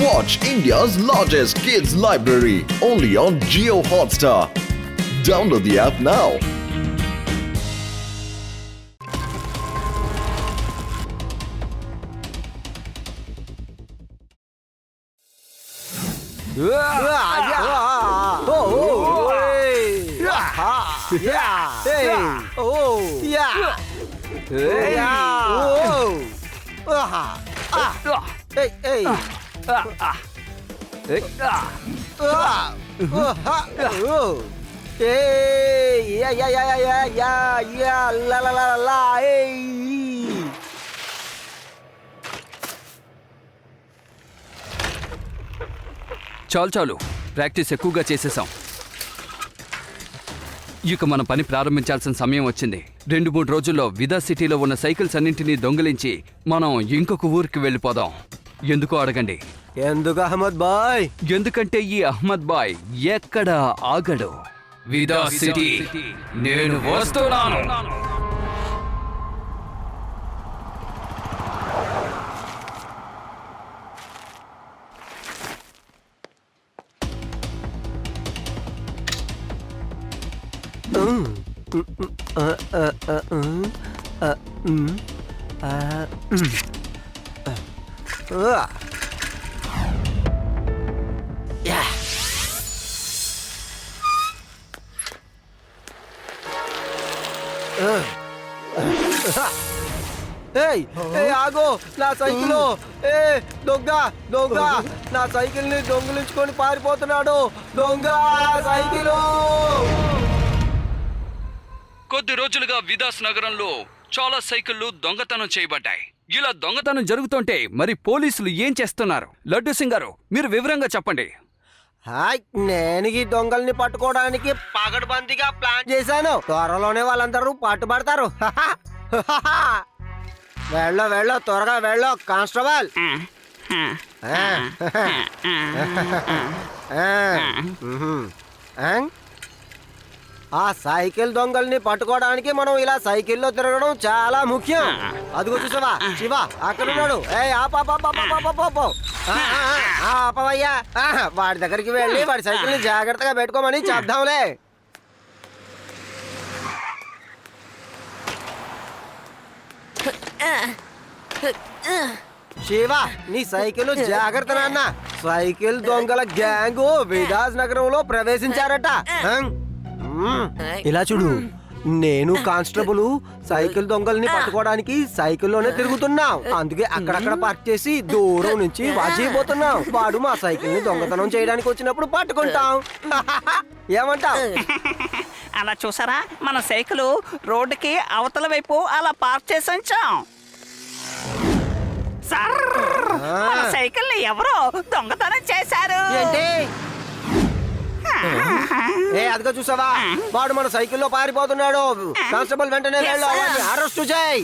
Watch India's largest kids library only on Jio Hotstar. Download the app now. చాలు చాలు practice ఎక్కువగా చేసేసాం. ఇక మన పని ప్రారంభించాల్సిన సమయం వచ్చింది. 2-3 రోజుల్లో విదా సిటీలో ఉన్న సైకిల్స్ అన్నింటినీ దొంగిలించి మనం ఇంకొక ఊరికి వెళ్ళిపోదాం. ఎందుకో అడగండి. ఎందుకు అహ్మద్ బాయ్? ఎందుకంటే ఈ అహ్మద్ బాయ్ ఎక్కడ ఆగడు. విదా సిటీ నేను వస్తున్నాను. ఆగో, నా సైకిల్! దొంగ దొంగ నా సైకిల్ ని దొంగిలించుకొని పారిపోతున్నాడు. దొంగ సైకిల్! కొద్ది రోజులుగా విదాస్ నగరంలో చాలా సైకిళ్లు దొంగతనం చేయబడ్డాయి. ఇలా దొంగతనం జరుగుతుంటే మరి పోలీసులు ఏం చేస్తున్నారు? లడ్డు సింగ్ గారు, మీరు వివరంగా చెప్పండి. నేను ఈ దొంగల్ని పట్టుకోవడానికి పగడ్బందీగా ప్లాన్ చేశాను. త్వరలోనే వాళ్ళందరూ పట్టుబడతారు. వెళ్ళు త్వరగా వెళ్ళు కానిస్టేబుల్. ఆ సైకిల్ దొంగల్ని పట్టుకోవడానికి మనం ఇలా సైకిల్లో తిరగడం చాలా ముఖ్యం. అదిగో చూసావా, శివ అక్కడ ఉన్నాడు. ఆపవయ్యా, వాడి దగ్గరికి వెళ్ళి వాడి సైకిల్ ని జాగ్రత్తగా పెట్టుకోమని చెప్దాంలే. శివ, నీ సైకిల్ జాగ్రత్త నాన్న. సైకిల్ దొంగల గ్యాంగు విదాస్ నగరంలో ప్రవేశించారట. ఇలా చూడు, నేను కానిస్టేబుల్ సైకిల్ దొంగల్ని పట్టుకోవడానికి సైకిల్లోనే తిరుగుతున్నాం. అందుకే అక్కడక్కడ పార్క్ చేసి దూరం నుంచి వాచిపోతున్నాం. వాడు మా సైకిల్ ని దొంగతనం చేయడానికి వచ్చినప్పుడు పట్టుకుంటాం. ఏమంటావ్? అలా చూసారా, మన సైకిల్ రోడ్డుకి అవతల వైపు అలా పార్క్ చేసి ఉంచాం. సార్, మన సైకిల్ ని ఎవరో దొంగతనం చేశారు. ఏంటి? అదిగో చూసావా, వాడు మన సైకిల్లో పారిపోతున్నాడు. కానిస్టేబుల్ వెంటనే వెళ్ళు, అరెస్ట్ చేయి.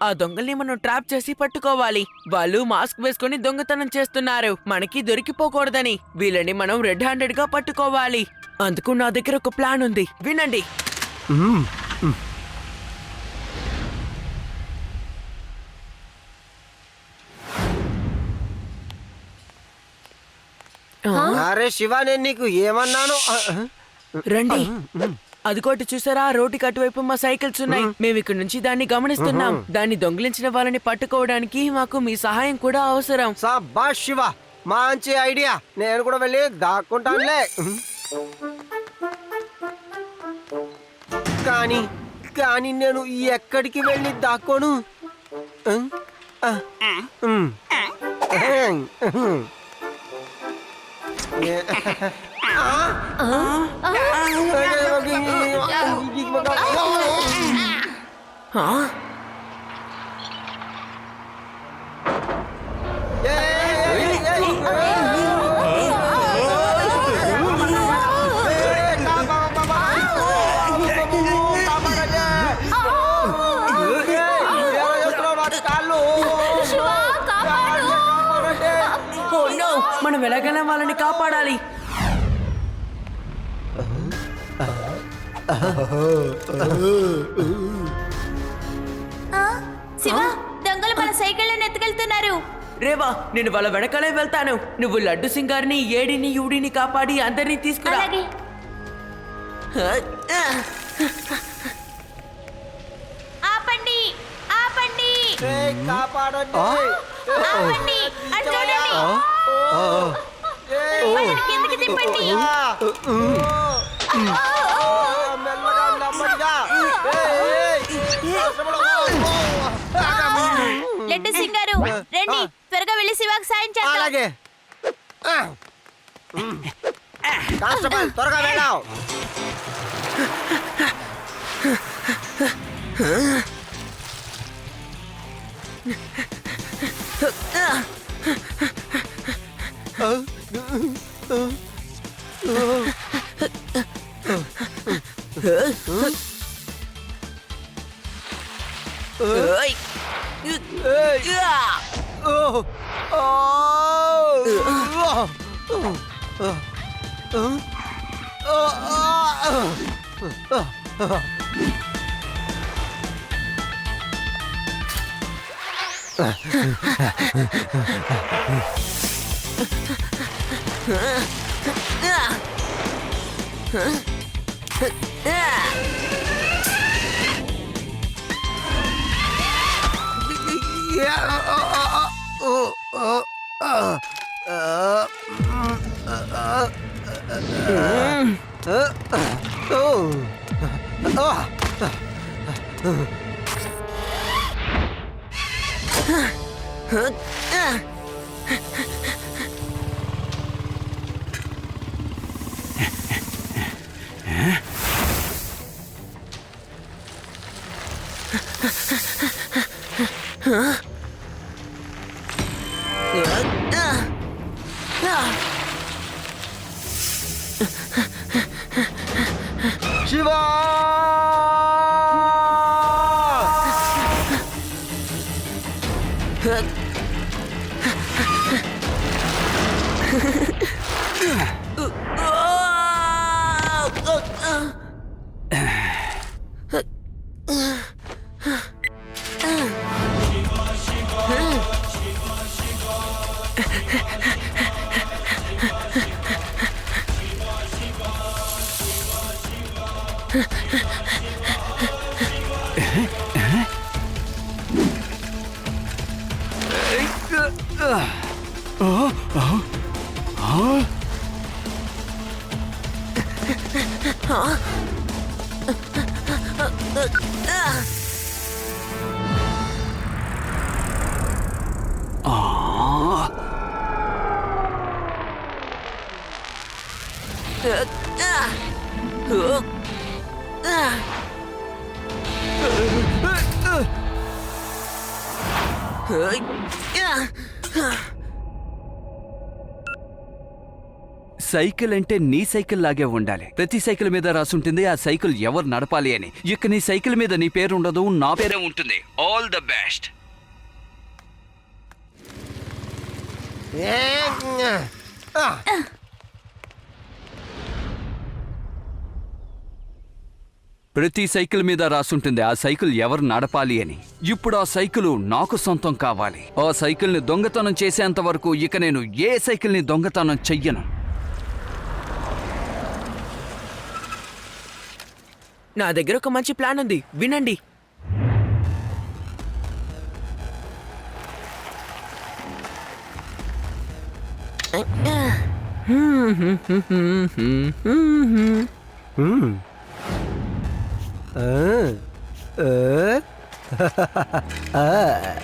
ఆ దొంగల్ని మనం ట్రాప్ చేసి పట్టుకోవాలి. వాళ్ళు మాస్క్ వేసుకుని దొంగతనం చేస్తున్నారు. మనకి దొరికిపోకూడదని వీళ్ళని మనం రెడ్ హ్యాండెడ్ గా పట్టుకోవాలి. అందుకు నా దగ్గర ఒక ప్లాన్ ఉంది, వినండి. అరే శివ, నేను నీకు ఏమన్నాను? రండి. అదికోటి చూసారా, రోడ్డుకి అటువైపు మా సైకిల్స్ ఉన్నాయి. మేము ఇక్కడ నుంచి దాన్ని గమనిస్తున్నాం. దాన్ని దొంగిలించిన వాళ్ళని పట్టుకోవడానికి మాకు మీ సహాయం కూడా అవసరం. సబాష్ శివ, మంచి ఐడియా. నేను కూడా వెళ్ళి దాక్కుంటానులే. కానీ కానీ నేను ఎక్కడికి వెళ్ళి దాక్కోను? మనం ఎలాగైనా వాళ్ళని కాపాడాలి. శివ, దొంగలు మన సైకిళ్ళని ఎత్తుకెళ్తున్నారు. రేవా, నేను వాళ్ళ వెనకాలే వెళ్తాను. నువ్వు లడ్డు సింగారిని, ఏడిని, యూడిని కాపాడి అందరినీ తీసుకురా. అలాగే. ఆపండి, ఆపండి, కాపాడండి. ఆపండి. అటు చూడండి. వాళ్ళని కిందకి తిప్పండి. మెల్లగా, నెమ్మదిగా. లడ్డు సింగారు, రండి, త్వరగా వెళ్ళి శివాకి సాయం చేద్దాం. అలాగే. కానిస్టేబుల్, త్వరగా వెళ్ళావు. శివా! సైకిల్ అంటే నీ సైకిల్ లాగే ఉండాలి. ప్రతి సైకిల్ మీద రాసుంటుంది ఆ సైకిల్ ఎవరు నడపాలి అని. ఇక నీ సైకిల్ మీద నీ పేరు ఉండదు, నా పేరే ఉంటుంది. All the best. ప్రతి సైకిల్ మీద రాసుంటుంది ఆ సైకిల్ ఎవరు నడపాలి అని. ఇప్పుడు ఆ సైకిల్ నాకు సొంతం కావాలి. ఆ సైకిల్ని దొంగతనం చేసేంత వరకు ఇక నేను ఏ సైకిల్ని దొంగతనం చెయ్యను. నా దగ్గర ఒక మంచి ప్లాన్ ఉంది, వినండి. హ్మ్. ఆ, ఆ, ఆ.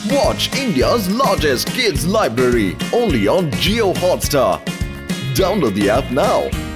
Watch India's largest kids library only on Geo Hotstar. Download the app now.